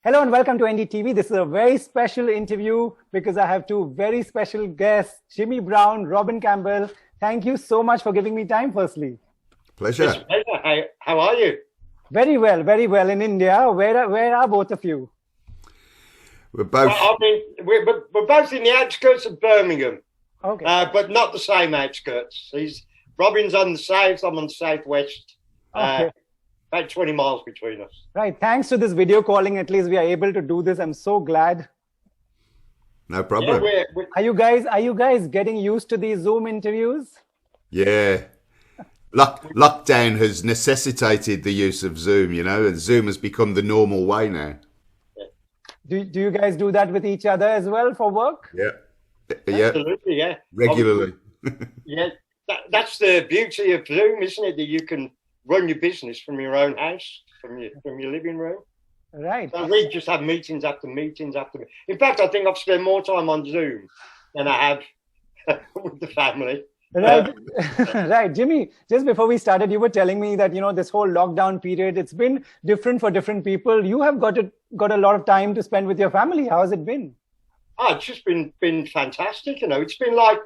Hello and welcome to NDTV. This is a very special interview because I have two very special guests, Jimmy Brown, Robin Campbell. Thank you so much for giving me time, firstly. Pleasure. It's a pleasure. How are you? Very well in India. Where are both of you? We're both. Well, I mean, we're both in the outskirts of Birmingham, Okay. but not the same outskirts. Robin's on the south, I'm on the southwest. Okay. About 20 miles between us. Right. Thanks to this video calling, at least we are able to do this. I'm so glad. No problem. Yeah, Are you guys getting used to these Zoom interviews? Yeah. Lockdown has necessitated the use of Zoom, and Zoom has become the normal way now. Do you guys do that with each other as well for work? Yeah. absolutely, yeah. Regularly. Yeah, that's the beauty of Zoom, isn't it? That you can run your business from your own house, from your living room. Right. So we just have meetings after meetings after. In fact, I think I've spent more time on Zoom than I have with the family. Right. Right. Jimmy, just before we started, you were telling me that, this whole lockdown period, it's been different for different people. You have got a lot of time to spend with your family. How has it been? Oh, it's just been fantastic. It's been like,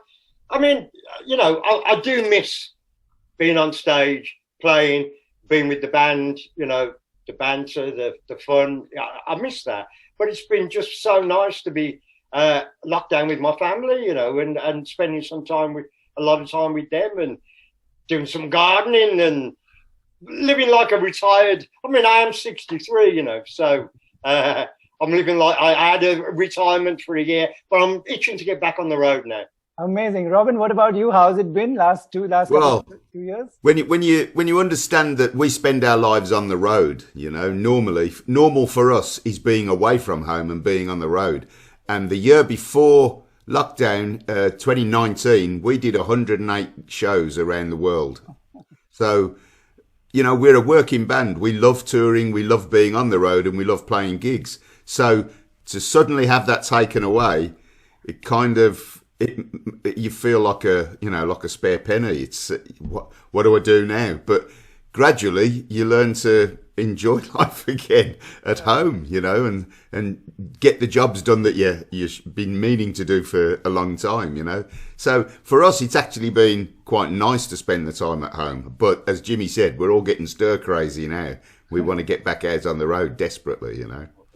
I mean, I do miss being on stage, playing, being with the band, the banter, the fun. I miss that. But it's been just so nice to be locked down with my family, and spending a lot of time with them and doing some gardening and living like a retired. I mean, I am 63, so I'm living like I had a retirement for a year, but I'm itching to get back on the road now. Amazing. Robin, what about you? How's it been last two years? When you understand that we spend our lives on the road, normal for us is being away from home and being on the road. And the year before lockdown, 2019, we did 108 shows around the world. So, we're a working band. We love touring, we love being on the road, and we love playing gigs. So to suddenly have that taken away, it kind of, you feel like a spare penny. It's what do I do now? But gradually you learn to enjoy life again at home, and get the jobs done that you've been meaning to do for a long time, So for us, it's actually been quite nice to spend the time at home. But as Jimmy said, we're all getting stir crazy now. We want to get back out on the road desperately,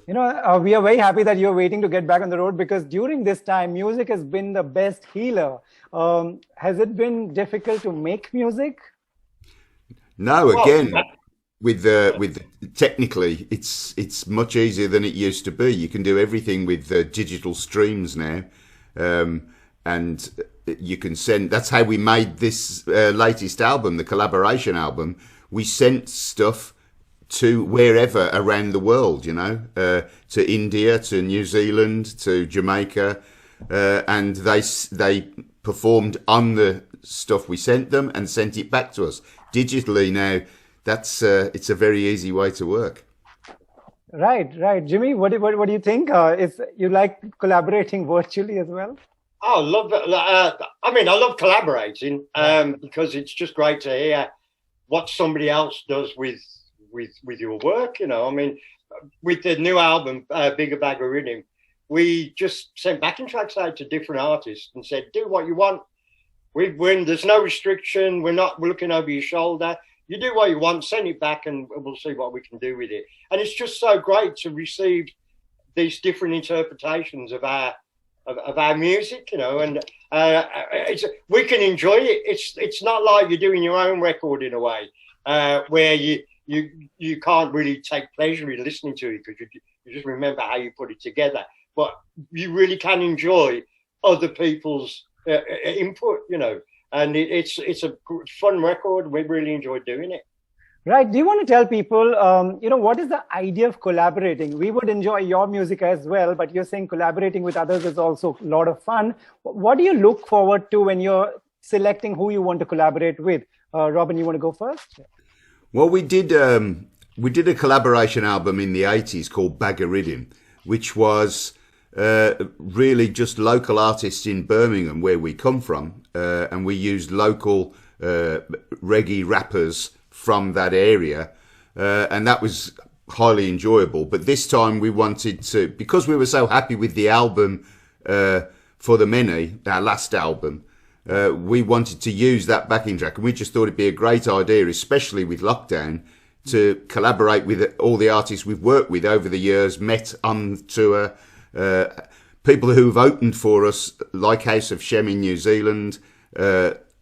We are very happy that you're waiting to get back on the road because during this time, music has been the best healer. Has it been difficult to make music? No, again, with technically, it's much easier than it used to be. You can do everything with digital streams now, and you can send. That's how we made this latest album, the collaboration album. We sent stuff to wherever around the world, to India, to New Zealand, to Jamaica, and they performed on the stuff we sent them and sent it back to us digitally. Now, that's it's a very easy way to work. Right. Jimmy, what do you think? Is you like collaborating virtually as well? Oh, I love that. I love collaborating because it's just great to hear what somebody else does with your work, with the new album, Bigga Baggariddim, we just sent backing tracks out to different artists and said, do what you want. There's no restriction. We're looking over your shoulder. You do what you want, send it back and we'll see what we can do with it. And it's just so great to receive these different interpretations of our music, and we can enjoy it. It's not like you're doing your own record in a way, where you can't really take pleasure in listening to it because you just remember how you put it together. But you really can enjoy other people's input, and it's a fun record. We really enjoy doing it. Right. Do you want to tell people, what is the idea of collaborating? We would enjoy your music as well, but you're saying collaborating with others is also a lot of fun. What do you look forward to when you're selecting who you want to collaborate with? Robin, you want to go first? Well, we did a collaboration album in the 80s called Baggariddim, which was really just local artists in Birmingham, where we come from, and we used local reggae rappers from that area, and that was highly enjoyable. But this time we wanted to, because we were so happy with the album For the Many, our last album, we wanted to use that backing track, and we just thought it'd be a great idea, especially with lockdown, to collaborate with all the artists we've worked with over the years, met on tour, people who've opened for us, like House of Shem in New Zealand,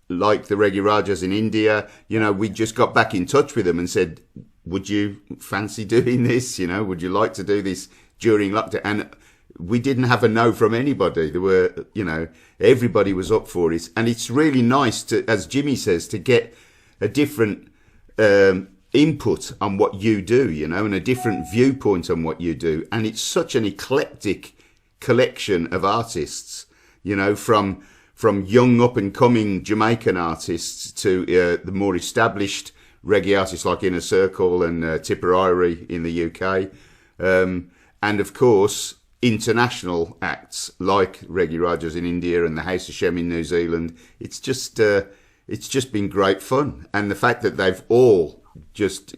like the Reggae Rajas in India. You know, we just got back in touch with them and said, would you fancy doing this? You know, would you like to do this during lockdown? And we didn't have a no from anybody. There were, you know, everybody was up for it. And it's really nice to, as Jimmy says, to get a different input on what you do, you know, and a different viewpoint on what you do. And it's such an eclectic collection of artists, you know, from young up and coming Jamaican artists to the more established reggae artists like Inner Circle and Tipperary in the UK. And of course, international acts like Reggae Rajas in India and the House of Shem in New Zealand. It's just been great fun. And the fact that they've all just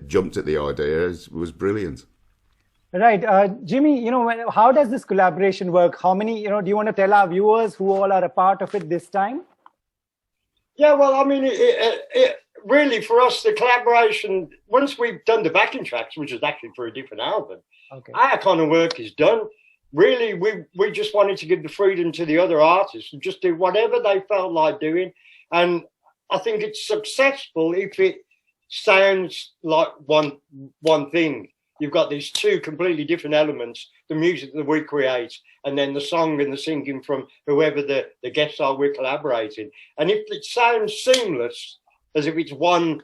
jumped at the idea was brilliant. Right. Jimmy, you know, how does this collaboration work? How many, you know, do you want to tell our viewers who all are a part of it this time? Yeah, well, I mean, it really, for us, the collaboration, once we've done the backing tracks, which is actually for a different album, okay, our kind of work is done. Really, we just wanted to give the freedom to the other artists and just do whatever they felt like doing. And I think it's successful if it sounds like one thing. You've got these two completely different elements, the music that we create, and then the song and the singing from whoever the guests are we're collaborating. And if it sounds seamless, as if it's one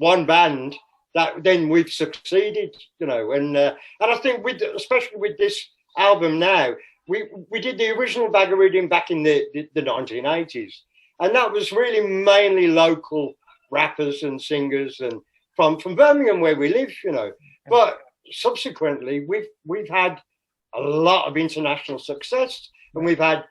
band, that then we've succeeded, you know. And I think especially with this album now, we did the original Baggariddim back in the 1980s, and that was really mainly local rappers and singers and from Birmingham where we live, you know. But subsequently, we've had a lot of international success, and we've had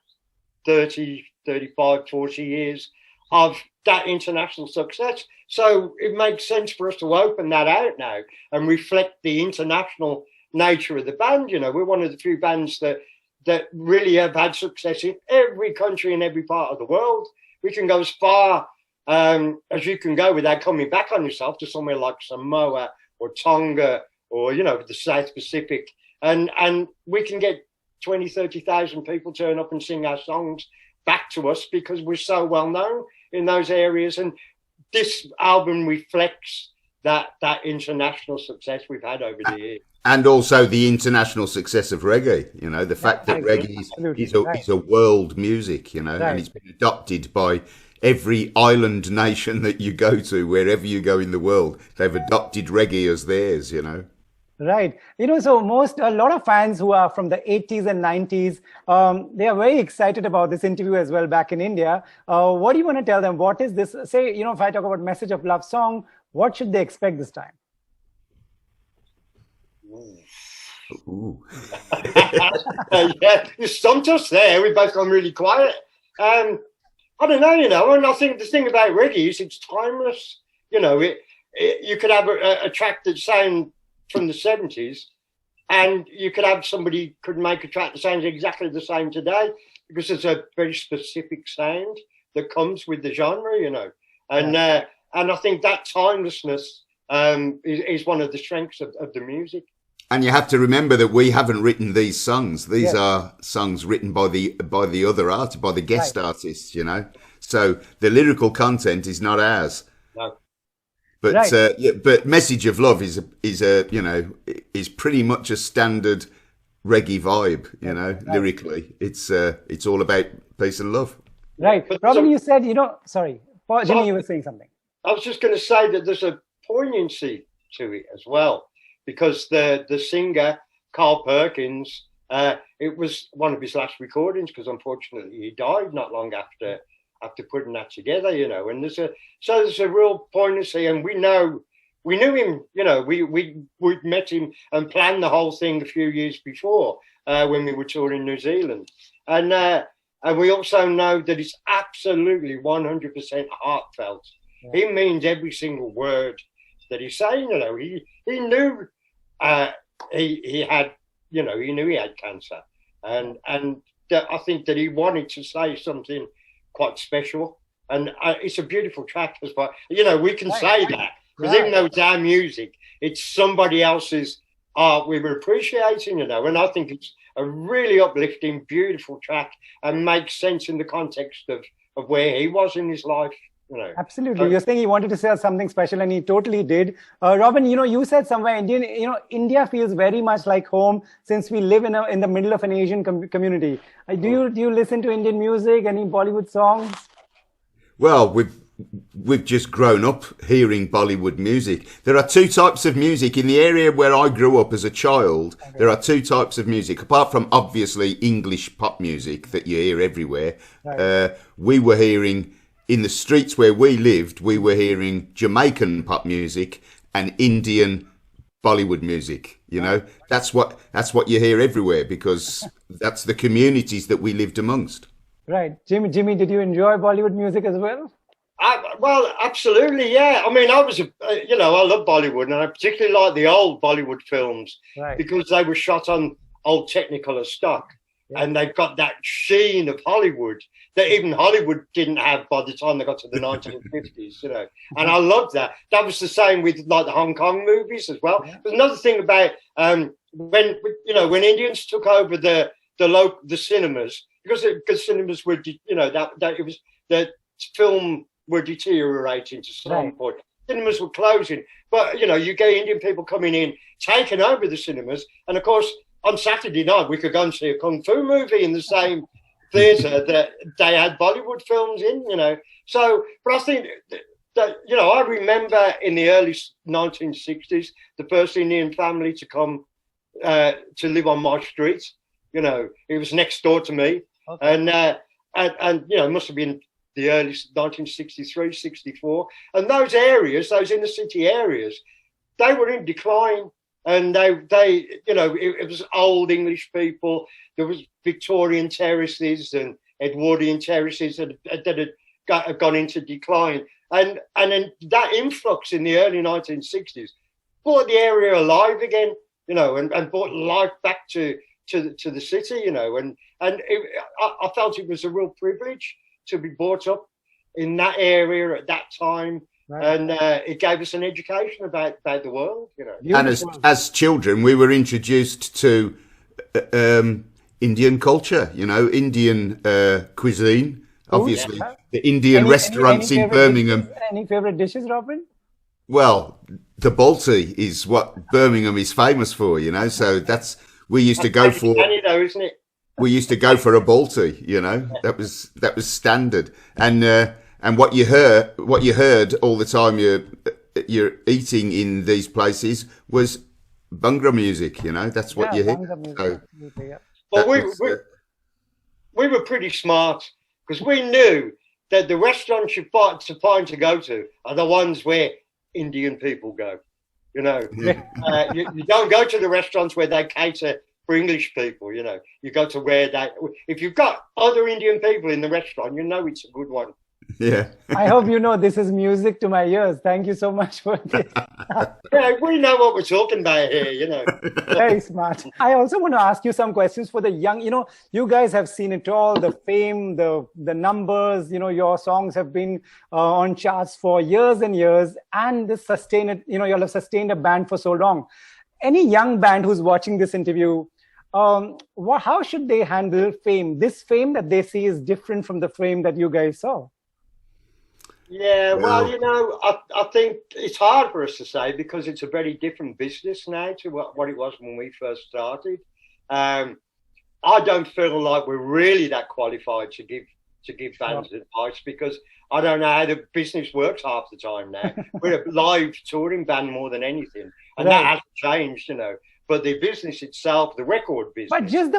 30, 35, 40 years of that international success. So it makes sense for us to open that out now and reflect the international nature of the band. You know, we're one of the few bands that really have had success in every country and every part of the world. We can go as far as you can go without coming back on yourself to somewhere like Samoa or Tonga, or, you know, the South Pacific, and we can get 20, 30,000 people turn up and sing our songs back to us because we're so well known in those areas. And this album reflects that international success we've had over the years. And also the international success of reggae, you know, the fact that reggae is a world music, you know, and it's been adopted by every island nation that you go to, wherever you go in the world. They've adopted reggae as theirs, you know. Right. You know, so a lot of fans who are from the 80s and 90s, they are very excited about this interview as well back in India. What do you want to tell them? What is this? Say, you know, if I talk about Message of Love song, what should they expect this time? Ooh. Yeah, you stumped us there. We've both gone really quiet. I don't know, you know, and I think the thing about reggae is it's timeless. You know, you could have a track that sounds from the 70s, and you could have somebody could make a track that sounds exactly the same today, because there's a very specific sound that comes with the genre, you know. And I think that timelessness is one of the strengths of the music. And you have to remember that we haven't written these songs. These are songs written by the other artists, by the guest artists, you know. So the lyrical content is not ours. No. But but Message of Love is you know, is pretty much a standard reggae vibe, you know, lyrically. It's all about peace and love. Right. But Robin, you said, you know, sorry, Jimmy, you were saying something. I was just going to say that there's a poignancy to it as well, because the singer, Carl Perkins, it was one of his last recordings, because unfortunately he died not long after putting that together, you know. And there's a real poignancy, and we knew him, you know, we'd met him and planned the whole thing a few years before when we were touring New Zealand, and we also know that it's absolutely 100% heartfelt. He means every single word that he's saying, you know. He knew he had, you know, he knew he had cancer, and I think that he wanted to say something quite special, and it's a beautiful track as well. You know, we can say that because even though it's our music, it's somebody else's art we were appreciating, you know, and I think it's a really uplifting, beautiful track and makes sense in the context of where he was in his life. You know. Absolutely. You're saying he wanted to say something special, and he totally did. Robin, you know, you said somewhere India feels very much like home since we live in the middle of an Asian community. Do you listen to Indian music, any Bollywood songs? Well, we've just grown up hearing Bollywood music. There are two types of music in the area where I grew up as a child. Okay. There are two types of music, apart from obviously English pop music that you hear everywhere. Right. We were hearing, in the streets where we lived, we were hearing Jamaican pop music and Indian Bollywood music. You know, that's what you hear everywhere, because that's the communities that we lived amongst. Right. Jimmy, did you enjoy Bollywood music as well? Well, absolutely, yeah. I mean, I love Bollywood, and I particularly like the old Bollywood films because they were shot on old Technicolor stock, and they've got that sheen of Hollywood that even Hollywood didn't have by the time they got to the 1950s, you know. And I loved that. That was the same with like the Hong Kong movies as well. Yeah. There's another thing about when Indians took over the cinemas, because cinemas were, you know, that it was the film were deteriorating to some point. Cinemas were closing, but you know, you get Indian people coming in, taking over the cinemas, and of course on Saturday night we could go and see a kung fu movie in the same theatre that they had Bollywood films in, you know. So, but I think that, you know, I remember in the early 1960s the first Indian family to come to live on my street. You know, it was next door to me, and you know, it must have been the early 1963, 64. And those areas, those inner city areas, they were in decline. And they you know, it was old English people. There was Victorian terraces and Edwardian terraces that had gone into decline. And then that influx in the early 1960s brought the area alive again, you know, and brought life back to the city, you know. And I felt it was a real privilege to be brought up in that area at that time. Right. And it gave us an education about the world, you know. And as children, we were introduced to Indian culture, you know, Indian cuisine. Obviously, the Indian restaurants in Birmingham. Any favorite dishes, Robin? Well, the balti is what Birmingham is famous for, you know. So that's we used to go for. Funny though, isn't it? We used to go for a balti, you know. That was standard. And what you heard all the time you're eating in these places was Bhangra music, you know. That's what you hear. So, well, we were pretty smart because we knew that the restaurants you find to go to are the ones where Indian people go. You know, you don't go to the restaurants where they cater for English people. You know, you go to where if you've got other Indian people in the restaurant, you know it's a good one. Yeah. I hope you know this is music to my ears. Thank you so much for this. Yeah, we know what we're talking about here, you know. Very smart. I also want to ask you some questions for the young. You know, you guys have seen it all, the fame, the numbers, you know, your songs have been on charts for years and years, and this you know, you'll have sustained a band for so long. Any young band who's watching this interview, how should they handle fame? This fame that they see is different from the fame that you guys saw. Yeah, well, you know, I think it's hard for us to say because it's a very different business now to what it was when we first started. I don't feel like we're really that qualified to give fans advice because I don't know how the business works half the time now. We're a live touring band more than anything, and that hasn't changed, you know. But the business itself, the record business. But just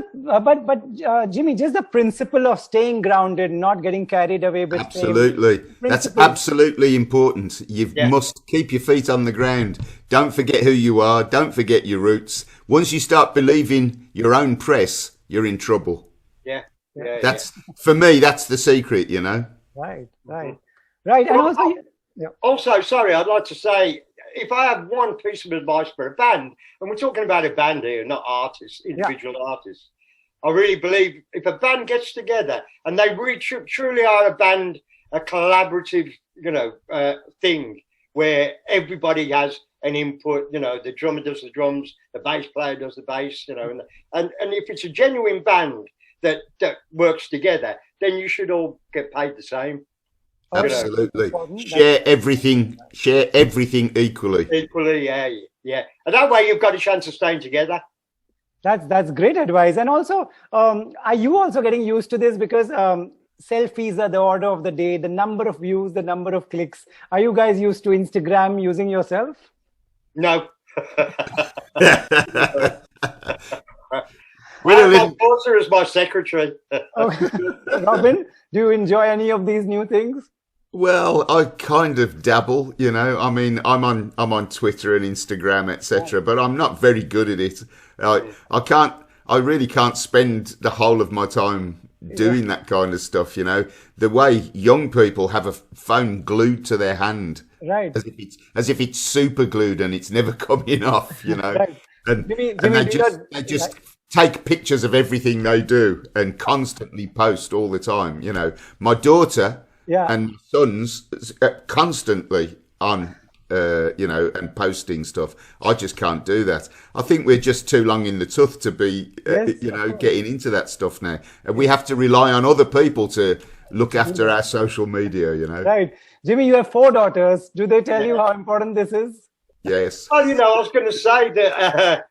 Jimmy, just the principle of staying grounded, not getting carried away with absolutely. That's absolutely important. You must keep your feet on the ground. Don't forget who you are. Don't forget your roots. Once you start believing your own press, you're in trouble. Yeah. For me, that's the secret, you know. Right. And also, sorry, I'd like to say, if I have one piece of advice for a band, and we're talking about a band here, not artists, individual artists, I really believe if a band gets together and they really truly are a band, a collaborative, thing where everybody has an input, the drummer does the drums, the bass player does the bass, and if it's a genuine band that works together, then you should all get paid the same. Absolutely. Share everything equally. Equally, yeah. And that way you've got a chance of staying together. That's great advice. And also, are you also getting used to this? Because selfies are the order of the day, the number of views, the number of clicks. Are you guys used to Instagram using yourself? No. My daughter is my secretary. Robin, do you enjoy any of these new things? Well, I kind of dabble, I mean, I'm on Twitter and Instagram, etc., but I'm not very good at it. I really can't spend the whole of my time doing that kind of stuff, The way young people have a phone glued to their hand, right? As if it's super glued and it's never coming off, Right. And they just take pictures of everything they do and constantly post all the time. My daughter and sons constantly on, and posting stuff. I just can't do that. I think we're just too long in the tooth to be, getting into that stuff now. And we have to rely on other people to look after our social media, Right. Jimmy, you have 4 daughters. Do they tell you how important this is? Yes. Well, I was going to say that,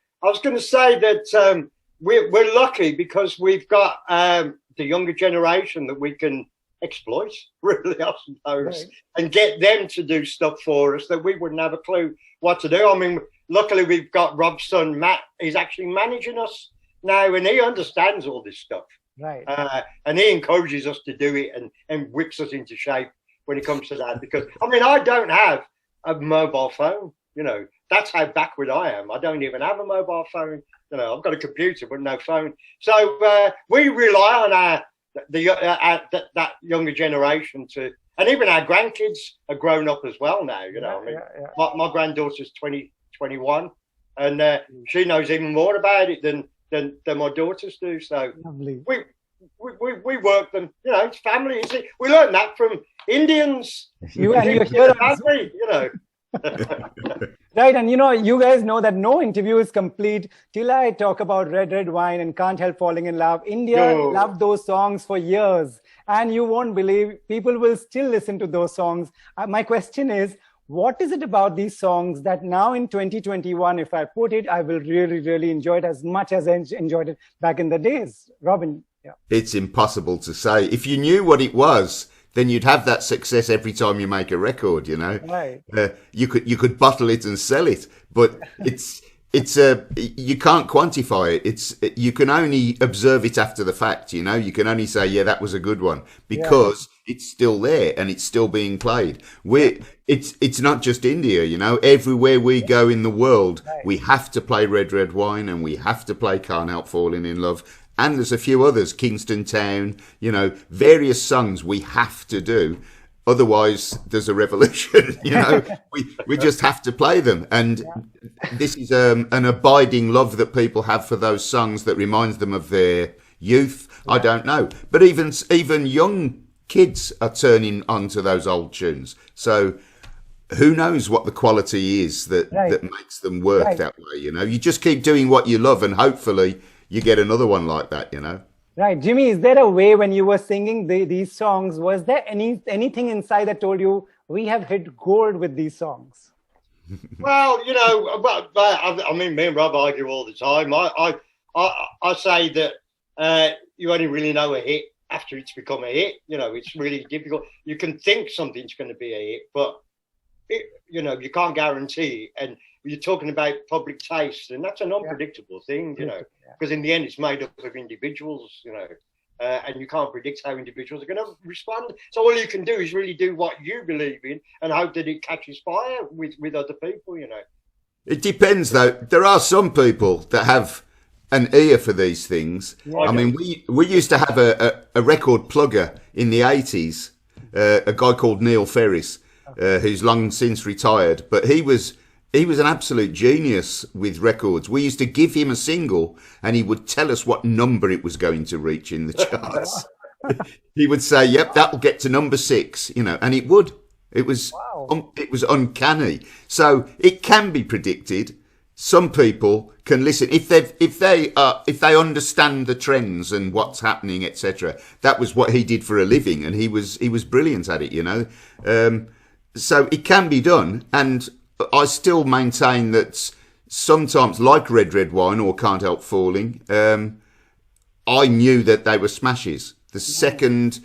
we're lucky because we've got the younger generation that we can exploit, really, I suppose, and get them to do stuff for us that we wouldn't have a clue what to do. I mean, luckily we've got Rob's son, Matt. He's actually managing us now, and he understands all this stuff. Right. And he encourages us to do it and whips us into shape when it comes to that. Because, I mean, I don't have a mobile phone, That's how backward I am. I don't even have a mobile phone. I've got a computer, but no phone. So we rely on that younger generation and even our grandkids are grown up as well now. My granddaughter's 21, and she knows even more about it than my daughters do. So lovely. We work them. It's family. We learned that from Indians. You're here, family. Right, and you guys know that no interview is complete till I talk about Red Red Wine and Can't Help Falling in Love. India loved those songs for years, and you won't believe people will still listen to those songs. My question is, what is it about these songs that now in 2021, if I put it, I will really, really enjoy it as much as I enjoyed it back in the days? Robin, It's impossible to say. If you knew what it was, then you'd have that success every time you make a record, Right. You could bottle it and sell it, but you can't quantify it. You can only observe it after the fact, You can only say, that was a good one because it's still there and it's still being played. It's not just India, everywhere we go in the world, we have to play Red Red Wine and we have to play Can't Help Falling in Love. And there's a few others, Kingston Town, various songs we have to do. Otherwise, there's a revolution, we just have to play them. And this is an abiding love that people have for those songs that reminds them of their youth. I don't know. But even young kids are turning onto those old tunes. So who knows what the quality is that makes them work that way, You just keep doing what you love and hopefully you get another one like that, Right. Jimmy, is there a way when you were singing these songs, was there anything inside that told you we have hit gold with these songs? Well, I mean, me and Rob argue all the time. I say that you only really know a hit after it's become a hit. It's really difficult. You can think something's going to be a hit, but you can't guarantee it. And you're talking about public taste, and that's an unpredictable thing, because in the end it's made up of individuals, and you can't predict how individuals are going to respond. So all you can do is really do what you believe in and hope that it catches fire with other people, It depends, though. There are some people that have an ear for these things. Yeah. I mean, we used to have a record plugger in the 80s, a guy called Neil Ferris, who's long since retired, but he was he was an absolute genius with records. We used to give him a single and he would tell us what number it was going to reach in the charts. He would say, yep, that'll get to number 6, you know, and it would. It was, it was uncanny. So it can be predicted. Some people can listen if they understand the trends and what's happening, etc. That was what he did for a living, and he was brilliant at it, you know. So it can be done, and I still maintain that sometimes, like Red Wine or Can't Help Falling, I knew that they were smashes. The second,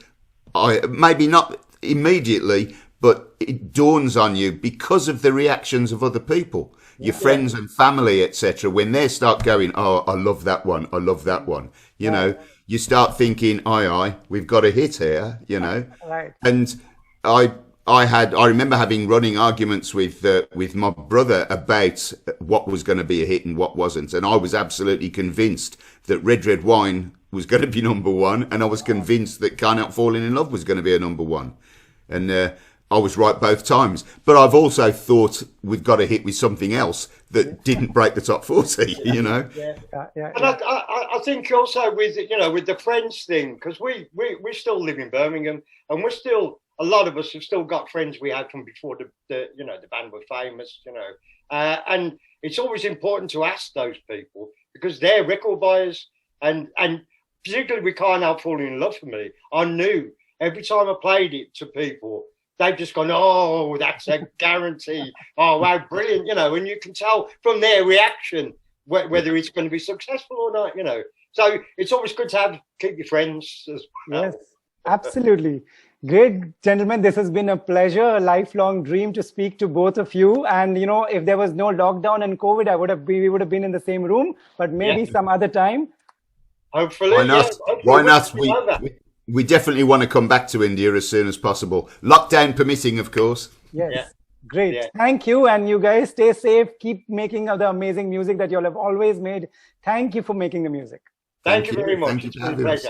maybe not immediately, but it dawns on you because of the reactions of other people. Your friends and family, etc., when they start going, oh, I love that one, I love that one, you know, you start thinking, aye, we've got a hit here, you know. Right. And I remember having running arguments with my brother about what was going to be a hit and what wasn't, and I was absolutely convinced that Red Wine was going to be number 1, and I was convinced that Can't Help Falling in Love was going to be a number 1, and I was right both times. But I've also thought we've got a hit with something else that didn't break the top 40, you know. And I think also with, you know, with the friends thing, because we still live in Birmingham, and we're still, a lot of us have still got friends we had from before the you know, the band were famous, you know. And it's always important to ask those people, because they're record buyers, and particularly with Can't Help Falling in Love for me, I knew every time I played it to people, they've just gone, oh, that's a guarantee. Oh, wow, brilliant, you know, and you can tell from their reaction whether it's going to be successful or not, you know. So it's always good to keep your friends as well. Yes, absolutely. Great, gentlemen. This has been a pleasure, a lifelong dream to speak to both of you. And, you know, if there was no lockdown and COVID, we would have been in the same room, but maybe some other time. Hopefully. Why not? Hopefully Why not? We definitely want to come back to India as soon as possible. Lockdown permitting, of course. Yes. Yeah. Great. Yeah. Thank you. And you guys stay safe. Keep making the amazing music that you all have always made. Thank you for making the music. Thank you very much. Thank you for having us.